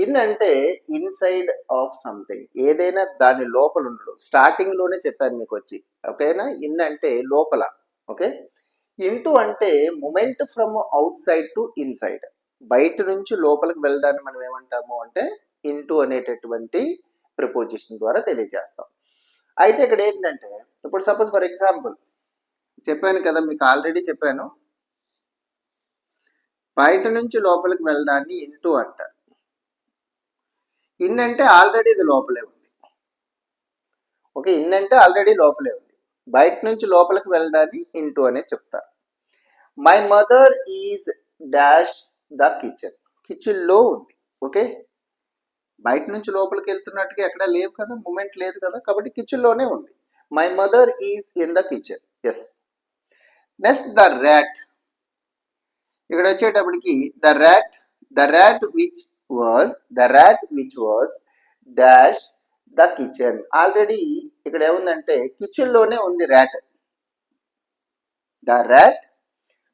ఇన్ అంటే ఇన్సైడ్ ఆఫ్ సంథింగ్, ఏదైనా దాని లోపల ఉండడం. స్టార్టింగ్ లోనే చెప్పాను మీకు వచ్చి. ఓకేనా? ఇన్ అంటే లోపల. ఓకే, ఇంటూ అంటే moment from outside to inside, బయట నుంచి లోపలికి వెళ్ళడాన్ని మనం ఏమంటాము అంటే ఇంటూ అనేటటువంటి ప్రపోజిషన్ ద్వారా తెలియజేస్తాం. అయితే ఇక్కడ ఏంటంటే ఇప్పుడు సపోజ్ ఫర్ ఎగ్జాంపుల్ చెప్పాను కదా, మీకు ఆల్రెడీ చెప్పాను, బయట నుంచి లోపలికి వెళ్ళడాన్ని ఇంటూ అంటారు. ఇన్ అంటే ఆల్రెడీ ఇది లోపలే ఉంది. ఓకే, ఇన్ అంటే ఆల్రెడీ లోపలే ఉంది. బయట నుంచి లోపలికి వెళ్ళడాన్ని ఇంటూ అనే చెప్తారు. My mother is dash the kitchen. Kitchen లో ఉంది. ఓకే, బయట నుంచి లోపలికి వెళ్తున్నట్టుగా ఎక్కడ లేవు కదా, మూమెంట్ లేదు కదా, కాబట్టి కిచెన్ లోనే ఉంది. My mother is in the kitchen. Yes. Next the rat. ఇక్కడ వచ్చేటప్పటికి the rat which was dash the kitchen. Already ఇక్కడ ఏముందంటే కిచెన్ లోనే ఉంది rat. The rat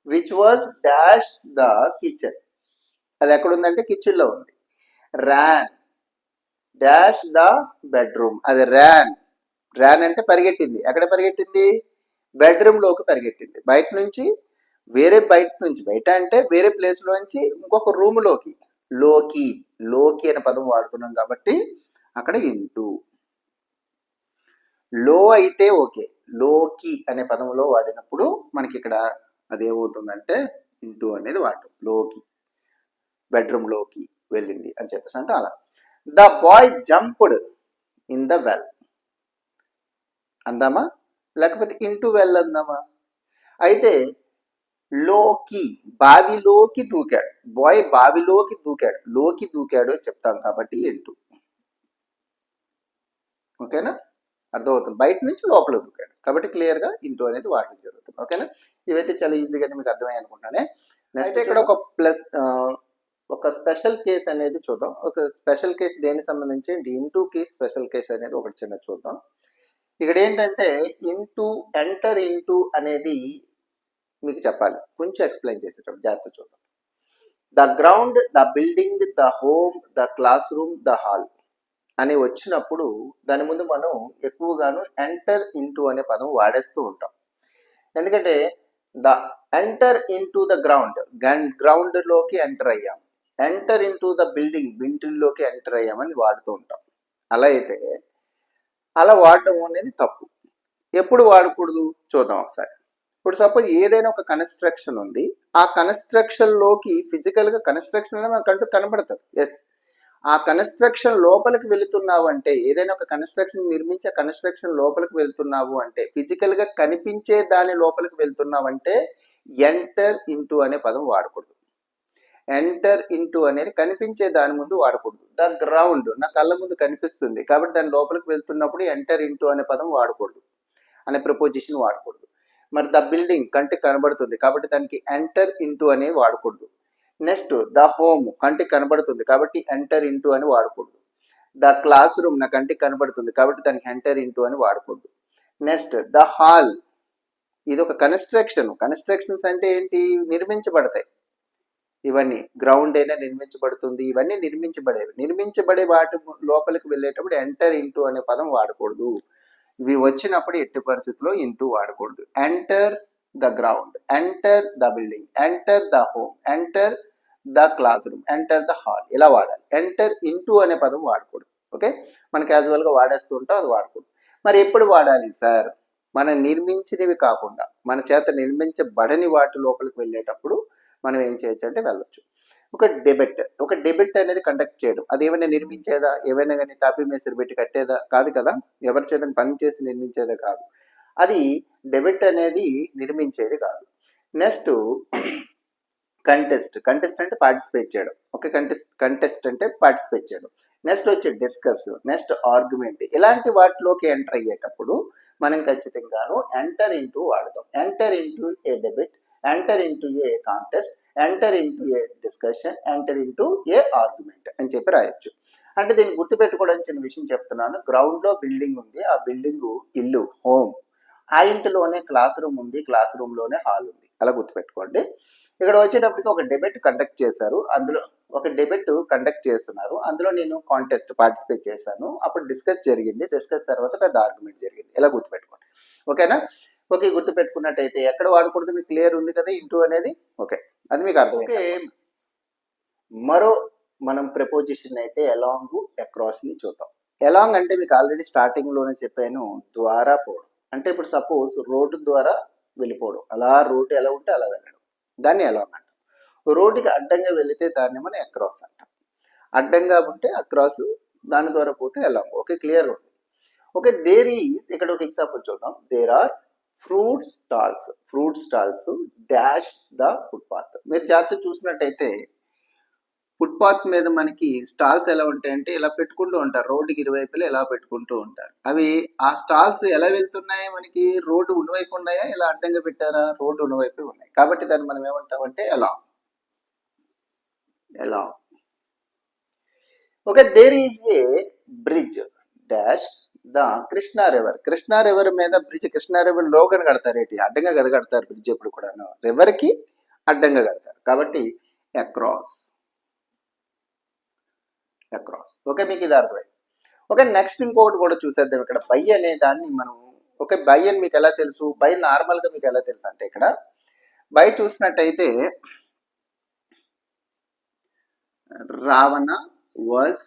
which was dash the kitchen. అది ఎక్కడ ఉందంటే కిచెన్ లో ఉంది. Ran dash the bedroom. అది ర్యాన్ అంటే పరిగెట్టింది. ఎక్కడ పరిగెట్టింది? బెడ్రూమ్ లోకి పరిగెట్టింది. బయట నుంచి బయట అంటే వేరే ప్లేస్ లోంచి ఇంకొక రూమ్ లోకి. లోకి అనే పదం వాడుతున్నాం కాబట్టి అక్కడ ఇంటూ. లో అయితే ఓకే, లోకి అనే పదంలో వాడినప్పుడు మనకి ఇక్కడ అదేమవుతుందంటే ఇంటూ అనేది వాడటం. లోకి, బెడ్రూమ్ లోకి వెళ్ళింది అని చెప్పేసి అంటే అలా. The boy jumped in the well అందామా, లేకపోతే ఇంటూ వెల్ అందామా? అయితే లోకి, బావిలోకి దూకాడు. బాయ్ బావిలోకి దూకాడు, లోకి దూకాడు అని చెప్తాం కాబట్టి ఇంటూ. ఓకేనా? అర్థమవుతుంది. బయట నుంచి లోపల దూకాడు కాబట్టి క్లియర్గా ఇంటూ అనేది వాడడం జరుగుతుంది. ఓకేనా? ఇవైతే చాలా ఈజీగానే మీకు అర్థమయ్యాయి అనుకుంటున్నానే. నెక్స్ట్ ఇక్కడ ఒక స్పెషల్ కేస్ అనేది చూద్దాం. ఒక స్పెషల్ కేస్ దేనికి సంబంధించి ఇంటూ కి స్పెషల్ కేస్ అనేది ఒకటి చిన్న చూద్దాం. ఇక్కడ ఏంటంటే ఎంటర్ ఇంటూ అనేది మీకు చెప్పాలి, కొంచెం ఎక్స్ప్లెయిన్ చేసేటప్పుడు జాగ్రత్త చూద్దాం. The ground, the building, the home, the class room, the hall అని వచ్చినప్పుడు దాని ముందు మనం ఎక్కువగాను ఎంటర్ ఇంటూ అనే పదం వాడేస్తూ ఉంటాం. ఎందుకంటే the enter into the ground లోకి ఎంటర్ అయ్యాం, ఎంటర్ ఇంటూ ద బిల్డింగ్ లోకి ఎంటర్ అయ్యామని వాడుతూ ఉంటాం. అలా అయితే అలా వాడటం అనేది తప్పు. ఎప్పుడు వాడకూడదు చూద్దాం ఒకసారి. ఇప్పుడు సపోజ్ ఏదైనా ఒక కన్స్ట్రక్షన్ ఉంది, ఆ కన్స్ట్రక్షన్ లోకి ఫిజికల్ గా కన్స్ట్రక్షన్ అనేది మనకంటూ కనబడుతుంది. ఎస్, ఆ కన్స్ట్రక్షన్ లోపలికి వెళుతున్నావు అంటే, ఏదైనా ఒక కన్స్ట్రక్షన్ నిర్మించే కన్స్ట్రక్షన్ లోపలికి వెళ్తున్నావు అంటే, ఫిజికల్ గా కనిపించే దాని లోపలికి వెళ్తున్నావు అంటే ఎంటర్ ఇంటూ అనే పదం వాడకూడదు. ఎంటర్ ఇంటూ అనేది కనిపించే దాని ముందు వాడకూడదు. ద గ్రౌండ్ నా కళ్ళ ముందు కనిపిస్తుంది కాబట్టి దాని లోపలికి వెళ్తున్నప్పుడు ఎంటర్ ఇంటూ అనే పదం వాడకూడదు, అనే ప్రపోజిషన్ వాడకూడదు. మరి ద బిల్డింగ్ కంటికి కనబడుతుంది కాబట్టి దానికి ఎంటర్ ఇంటూ అనేది వాడకూడదు. నెక్స్ట్ ద హోమ్ కంటికి కనబడుతుంది కాబట్టి ఎంటర్ ఇంటూ అని వాడకూడదు. ద క్లాస్ రూమ్ నా కంటికి కనబడుతుంది కాబట్టి దానికి ఎంటర్ ఇంటూ అని వాడకూడదు. నెక్స్ట్ ద హాల్, ఇది ఒక కన్స్ట్రక్షన్స్ అంటే ఏంటి, నిర్మించబడతాయి. ఇవన్నీ గ్రౌండ్ అయినా నిర్మించబడుతుంది, ఇవన్నీ నిర్మించబడే వాటి లోపలికి వెళ్ళేటప్పుడు ఎంటర్ ఇంటూ అనే పదం వాడకూడదు. ఇవి వచ్చినప్పుడు ఎట్టి పరిస్థితుల్లో ఇంటూ వాడకూడదు. Enter the ground, enter the building, enter the home, enter the class room, enter the hall, ఇలా వాడాలి. ఎంటర్ ఇంటూ అనే పదం వాడకూడదు. ఓకే, మనం క్యాజువల్ గా వాడేస్తూ ఉంటాం, అది వాడకూడదు. మరి ఎప్పుడు వాడాలి సార్? మనం నిర్మించినవి కాకుండా మన చేత నిర్మించబడని వాటి లోపలికి వెళ్ళేటప్పుడు మనం ఏం చేయొచ్చు అంటే వెళ్ళొచ్చు. ఒక డెబిట్ అనేది కండక్ట్ చేయడం, అది ఏమైనా నిర్మించేదా, ఏమైనా కానీ తాపీ మేస్త్రి పెట్టి కట్టేదా కాదు కదా, ఎవరి చేత పని చేసి నిర్మించేదా కాదు, అది డెబిట్ అనేది నిర్మించేది కాదు. నెక్స్ట్ కంటెస్ట్ అంటే పార్టిసిపేట్ చేయడం. ఓకే, కంటెస్ట్ అంటే పార్టిసిపేట్ చేయడం. నెక్స్ట్ వచ్చి డిస్కస్, నెక్స్ట్ ఆర్గ్యుమెంట్, ఇలాంటి వాటిలోకి ఎంటర్ అయ్యేటప్పుడు మనం ఖచ్చితంగాను ఎంటర్ ఇంటూ వాడతాం. ఎంటర్ ఇంటూ ఏ డెబిట్, ఎంటర్ ఇంటూ ఏ కాంటెస్ట్, ఎంటర్ ఇంటూ ఏ డిస్కషన్, ఎంటర్ ఇంటూ ఏ ఆర్గ్యుమెంట్ అని చెప్పి రాయొచ్చు. అంటే దీన్ని గుర్తుపెట్టుకోవడానికి చిన్న విషయం చెప్తున్నాను. గ్రౌండ్ లో బిల్డింగ్ ఉంది, ఆ బిల్డింగ్ ఇల్లు, హోమ్, ఆ ఇంటిలోనే క్లాస్ రూమ్ ఉంది, క్లాస్ రూమ్ లోనే హాల్ ఉంది, అలా గుర్తుపెట్టుకోండి. ఇక్కడ వచ్చేటప్పటికి ఒక డెబేట్ కండక్ట్ చేశారు, అందులో నేను కాంటెస్ట్ పార్టిసిపేట్ చేశాను, అప్పుడు డిస్కస్ జరిగింది, డిస్కస్ తర్వాత పెద్ద ఆర్గ్యుమెంట్ జరిగింది, ఇలా గుర్తుపెట్టుకోండి. ఓకేనా? ఓకే, గుర్తుపెట్టుకున్నట్టయితే ఎక్కడ వాడకూడదు మీకు క్లియర్ ఉంది కదా, ఇంటూ అనేది. ఓకే, అది మీకు అర్థమైంది. మరో మనం ప్రపోజిషన్ అయితే అలాంగ్, అక్రాస్ ని చూద్దాం. అలాంగ్ అంటే మీకు ఆల్రెడీ స్టార్టింగ్ లోనే చెప్పాను, ద్వారా పోవడం. అంటే ఇప్పుడు సపోజ్ రోడ్డు ద్వారా వెళ్ళిపోవడం, అలా రోడ్డు ఎలా ఉంటే అలా వెళ్ళడం, దాన్ని అలాంగ్ అంటాం. రోడ్డుకి అడ్డంగా వెళితే దాన్ని మనం అక్రాస్ అంటాం. అడ్డంగా ఉంటే అక్రాస్, దాని ద్వారా పోతే అలాంగ్. ఓకే, క్లియర్ ఉంది. ఓకే, ఇక్కడ ఒక ఎగ్జాంపుల్ చూద్దాం. There are fruit stalls dash the footpath. మీరు జాగ్రత్త చూసినట్టయితే ఫుట్పాత్ మీద మనకి స్టాల్స్ ఎలా ఉంటాయంటే ఇలా పెట్టుకుంటూ ఉంటారు, రోడ్డుకి ఇరువైపులా ఇలా పెట్టుకుంటూ ఉంటారు. అవి ఆ స్టాల్స్ ఎలా వెళ్తున్నాయి, మనకి రోడ్డు ఉన్నవైపు ఉన్నాయా, ఇలా అడ్డంగా పెట్టారా, రోడ్డు ఉన్నవైపు ఉన్నాయి, కాబట్టి దాన్ని మనం ఏమంటామంటే ఎలా. Okay, there is a bridge dash the Krishna river మీద బ్రిడ్జ్, కృష్ణా రివర్ లోకని కడతారు, ఏంటి అడ్డంగా కదా కడతారు బ్రిడ్జ్, ఎప్పుడు కూడా రివర్ కి అడ్డంగా కడతారు, కాబట్టి అక్రాస్. ఓకే, మీకు ఇది అర్థమైంది. ఓకే, నెక్స్ట్ ఇంకొకటి కూడా చూసేద్దాం. ఇక్కడ బై అనే దాన్ని మనం, ఓకే, బై అని మీకు ఎలా తెలుసు, బై నార్మల్ గా మీకు ఎలా తెలుసు అంటే, ఇక్కడ బై చూసినట్టయితే Ravana was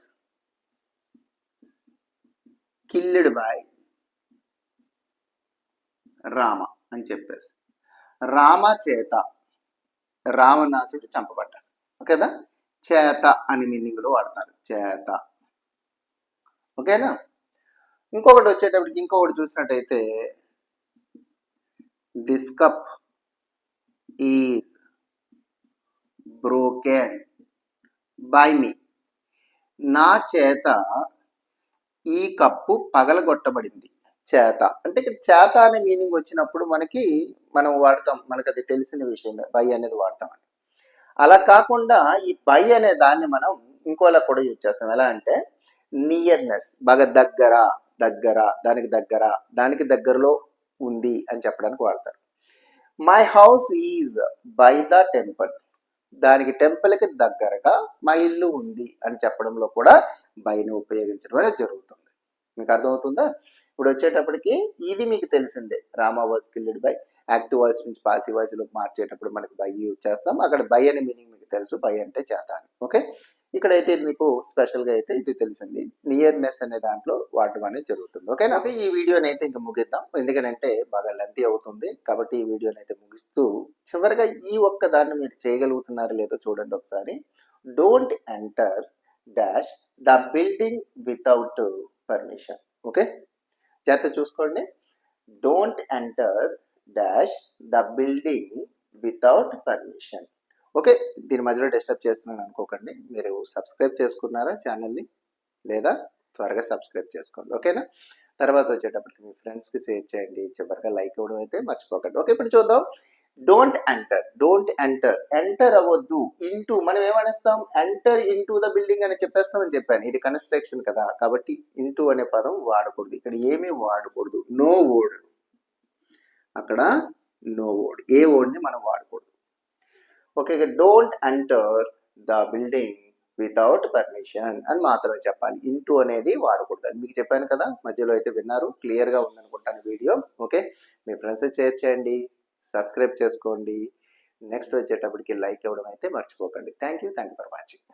killed by Rama అని చెప్పేసి, రామ చేత రావణాసుడు చంపబడ్డాడు. ఓకేనా, చేత అని మీనింగ్ లో వాడతారు, చేత. ఓకేనా, ఇంకొకటి వచ్చేటప్పటికి ఇంకొకటి చూసినట్టయితే this cup is broken by me, నా చేత ఈ కప్పు పగలగొట్టబడింది. చేత అంటే ఇక్కడ చేత అనే మీనింగ్ వచ్చినప్పుడు మనకి మనం వాడతాం, మనకు అది తెలిసిన విషయమే బై అనేది వాడతామని. అలా కాకుండా ఈ బై అనే దాన్ని మనం ఇంకోలా కూడా యూజ్ చేస్తాం. ఎలా అంటే నియర్నెస్, బాగా దగ్గర, దగ్గర, దానికి దగ్గరలో ఉంది అని చెప్పడానికి వాడతారు. My house is by the temple, దానికి టెంపుల్కి దగ్గరగా మా ఇల్లు ఉంది అని చెప్పడంలో కూడా బైని ఉపయోగించడం అనేది జరుగుతుంది. మీకు అర్థమవుతుందా? ఇప్పుడు వచ్చేటప్పటికి ఇది మీకు తెలిసిందే, Rama was killed by. Active voice నుంచి పాసివ్ వాయిస్లోకి మార్చేటప్పుడు మనకి బై యూజ్ చేస్తాం. అక్కడ బై అనే మీనింగ్ మీకు తెలుసు, బై అంటే చేత అని. ఓకే, ఇక్కడైతే ఇది మీకు స్పెషల్గా అయితే ఇది తెలిసింది, నియర్నెస్ అనే దాంట్లో వాడడం అనేది జరుగుతుంది. ఓకేనా? ఓకే, ఈ వీడియోని అయితే ఇంకా ముగిద్దాం, ఎందుకంటే బాగా లెంతీ అవుతుంది. కాబట్టి ఈ వీడియోని అయితే ముగిస్తూ చివరిగా ఈ ఒక్క దాన్ని మీరు చేయగలుగుతున్నారో లేదో చూడండి ఒకసారి. Don't enter dash the building without permission. Okay, జాగ్రత్త చూసుకోండి. Don't enter dash the building without permission. Okay, దీని మధ్యలో డిస్టర్బ్ చేస్తున్నాను అనుకోకండి. మీరు సబ్స్క్రైబ్ చేసుకున్నారా ఛానల్ని? లేదా త్వరగా సబ్స్క్రైబ్ చేసుకోండి. ఓకేనా? తర్వాత వచ్చేటప్పటికి మీ ఫ్రెండ్స్కి షేర్ చేయండి, చివరిగా లైక్ ఇవ్వడం అయితే మర్చిపోకండి. ఓకే, ఇప్పుడు చూద్దాం. Don't enter, don't enter, enter అవ్వద్దు. ఇంటూ మనం ఏమనేస్తాం, ఎంటర్ ఇంటూ ద బిల్డింగ్ అని చెప్పేస్తామని చెప్పాను. ఇది కన్స్ట్రక్షన్ కదా, కాబట్టి ఇంటూ అనే పదం వాడకూడదు. ఇక్కడ ఏమీ వాడకూడదు, నో వర్డ్. అక్కడ నో వర్డ్, ఏ వర్డ్ని మనం వాడకూడదు. ఓకే, ఇక don't enter the building without permission అని మాత్రమే చెప్పాలి. ఇంటూ అనేది వాడకూడదు. అది మీకు చెప్పాను కదా, మధ్యలో అయితే విన్నారు. క్లియర్గా ఉందనుకుంటాను వీడియో. ఓకే, మీ ఫ్రెండ్స్ షేర్ చేయండి, సబ్స్క్రైబ్ చేసుకోండి. నెక్స్ట్ వచ్చేటప్పటికి లైక్ ఇవ్వడం అయితే మర్చిపోకండి. Thank you for watching.